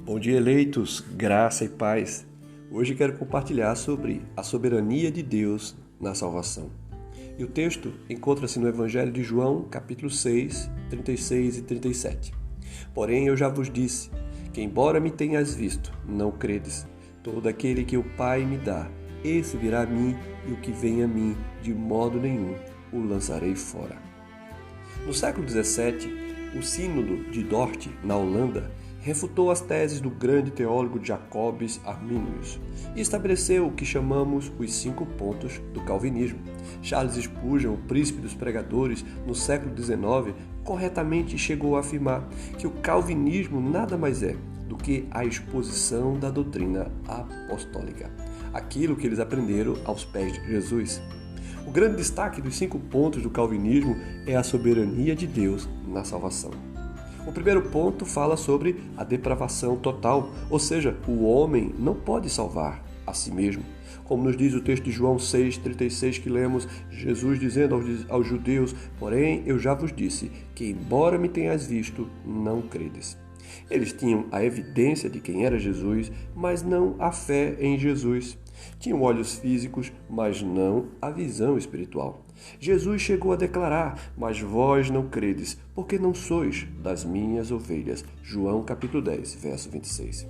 Bom dia, eleitos, graça e paz. Hoje quero compartilhar sobre a soberania de Deus na salvação. E o texto encontra-se no Evangelho de João, capítulo 6, 36 e 37. Porém, eu já vos disse que, embora me tenhas visto, não credes. Todo aquele que o Pai me dá, esse virá a mim, e o que vem a mim, de modo nenhum, o lançarei fora. No século XVII, o Sínodo de Dort, na Holanda, refutou as teses do grande teólogo Jacobus Arminius e estabeleceu o que chamamos os 5 pontos do calvinismo. Charles Spurgeon, o príncipe dos pregadores, no século XIX, corretamente chegou a afirmar que o calvinismo nada mais é do que a exposição da doutrina apostólica, aquilo que eles aprenderam aos pés de Jesus. O grande destaque dos 5 pontos do calvinismo é a soberania de Deus na salvação. O primeiro ponto fala sobre a depravação total, ou seja, o homem não pode salvar a si mesmo. Como nos diz o texto de João 6,36 que lemos, Jesus dizendo aos judeus: porém eu já vos disse que, embora me tenhas visto, não credes. Eles tinham a evidência de quem era Jesus, mas não a fé em Jesus. Tinham olhos físicos, mas não a visão espiritual. Jesus chegou a declarar: mas vós não credes, porque não sois das minhas ovelhas. João capítulo 10, verso 26.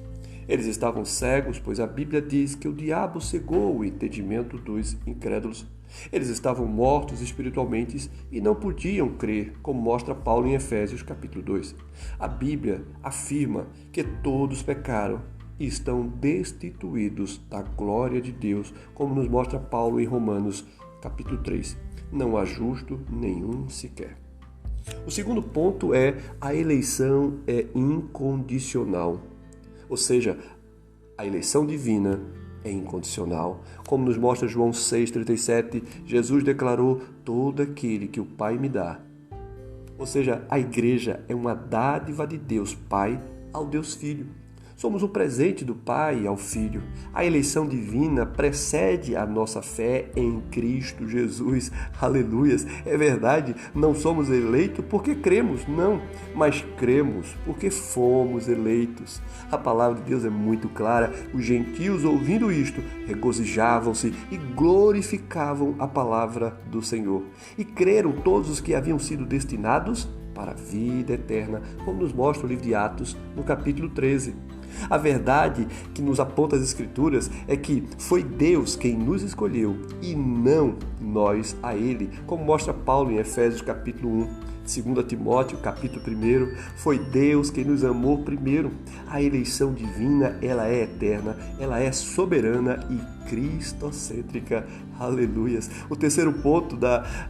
Eles estavam cegos, pois a Bíblia diz que o diabo cegou o entendimento dos incrédulos. Eles estavam mortos espiritualmente e não podiam crer, como mostra Paulo em Efésios capítulo 2. A Bíblia afirma que todos pecaram e estão destituídos da glória de Deus, como nos mostra Paulo em Romanos capítulo 3. Não há justo nenhum sequer. O segundo ponto é: a eleição é incondicional. Ou seja, a eleição divina é incondicional. Como nos mostra João 6,37, Jesus declarou: todo aquele que o Pai me dá. Ou seja, a igreja é uma dádiva de Deus Pai ao Deus Filho. Somos um presente do Pai ao Filho. A eleição divina precede a nossa fé em Cristo Jesus. Aleluias! É verdade, não somos eleitos porque cremos, não, mas cremos porque fomos eleitos. A palavra de Deus é muito clara. Os gentios, ouvindo isto, regozijavam-se e glorificavam a palavra do Senhor. E creram todos os que haviam sido destinados para a vida eterna, como nos mostra o livro de Atos, no capítulo 13. A verdade que nos aponta as Escrituras é que foi Deus quem nos escolheu e não nós a Ele, como mostra Paulo em Efésios capítulo 1. 2 Timóteo, capítulo 1, foi Deus quem nos amou primeiro. A eleição divina, ela é eterna, ela é soberana e cristocêntrica. Aleluias! O terceiro ponto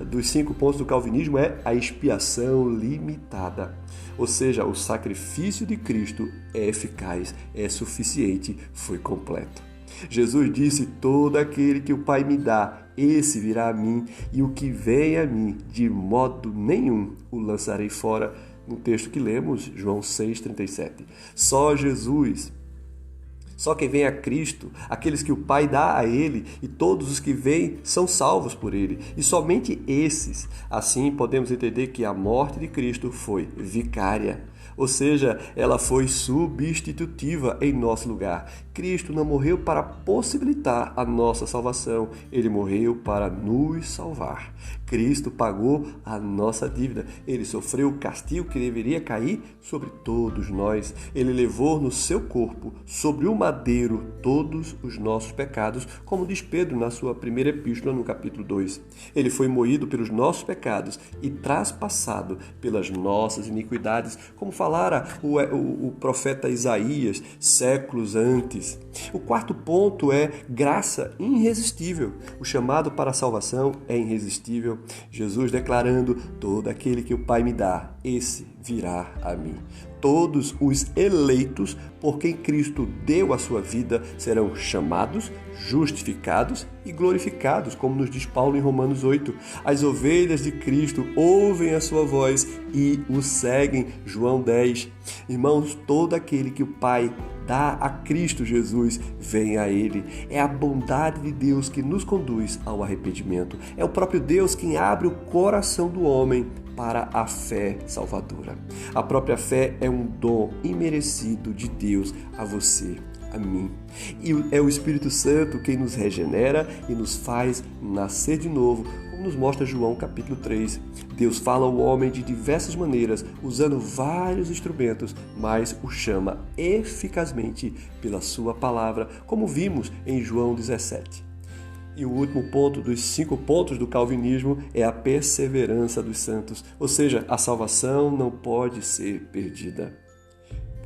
dos 5 pontos do calvinismo é a expiação limitada. Ou seja, o sacrifício de Cristo é eficaz, é suficiente, foi completo. Jesus disse: todo aquele que o Pai me dá, esse virá a mim, e o que vem a mim, de modo nenhum o lançarei fora. No texto que lemos, João 6,37. Só Jesus, só quem vem a Cristo, aqueles que o Pai dá a Ele, e todos os que vêm são salvos por Ele, e somente esses. Assim podemos entender que a morte de Cristo foi vicária, ou seja, ela foi substitutiva em nosso lugar. Cristo não morreu para possibilitar a nossa salvação, Ele morreu para nos salvar. Cristo pagou a nossa dívida, Ele sofreu o castigo que deveria cair sobre todos nós. Ele levou no seu corpo, sobre o madeiro, todos os nossos pecados, como diz Pedro na sua primeira epístola, no capítulo 2. Ele foi moído pelos nossos pecados e traspassado pelas nossas iniquidades, como falara o profeta Isaías séculos antes. O quarto ponto é graça irresistível. O chamado para a salvação é irresistível. Jesus declarando: todo aquele que o Pai me dá, esse virá a mim. Todos os eleitos por quem Cristo deu a sua vida serão chamados, justificados e glorificados, como nos diz Paulo em Romanos 8. As ovelhas de Cristo ouvem a sua voz e o seguem, João 10. Irmãos, todo aquele que o Pai dá a Cristo Jesus, vem a Ele. É a bondade de Deus que nos conduz ao arrependimento. É o próprio Deus quem abre o coração do homem para a fé salvadora. A própria fé é um dom imerecido de Deus a você, a mim. E é o Espírito Santo quem nos regenera e nos faz nascer de novo, como nos mostra João capítulo 3. Deus fala ao homem de diversas maneiras, usando vários instrumentos, mas o chama eficazmente pela sua palavra, como vimos em João 17. E o último ponto dos 5 pontos do calvinismo é a perseverança dos santos, ou seja, a salvação não pode ser perdida.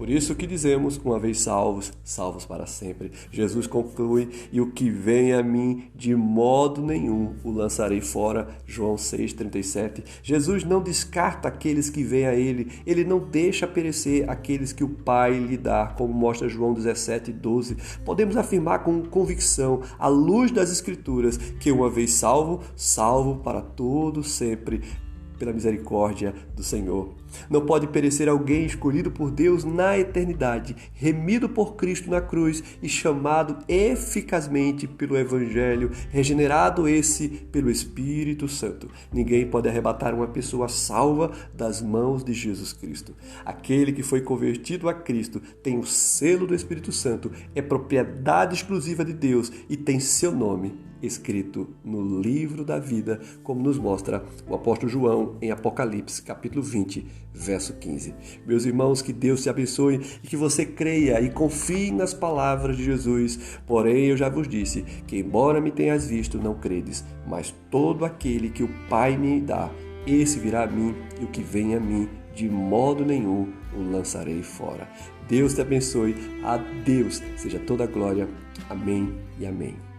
Por isso que dizemos, uma vez salvos, salvos para sempre. Jesus conclui, e o que vem a mim, de modo nenhum o lançarei fora. João 6,37. Jesus não descarta aqueles que vêm a Ele. Ele não deixa perecer aqueles que o Pai lhe dá, como mostra João 17,12. Podemos afirmar com convicção, à luz das Escrituras, que uma vez salvo, salvo para todo sempre, pela misericórdia do Senhor. Não pode perecer alguém escolhido por Deus na eternidade, remido por Cristo na cruz e chamado eficazmente pelo Evangelho, regenerado esse pelo Espírito Santo. Ninguém pode arrebatar uma pessoa salva das mãos de Jesus Cristo. Aquele que foi convertido a Cristo tem o selo do Espírito Santo, é propriedade exclusiva de Deus e tem seu nome escrito no livro da vida, como nos mostra o apóstolo João em Apocalipse, capítulo 20, verso 15. Meus irmãos, que Deus te abençoe e que você creia e confie nas palavras de Jesus. Porém, eu já vos disse que, embora me tenhas visto, não credes, mas todo aquele que o Pai me dá, esse virá a mim, e o que vem a mim, de modo nenhum o lançarei fora. Deus te abençoe. A Deus seja toda a glória. Amém e amém.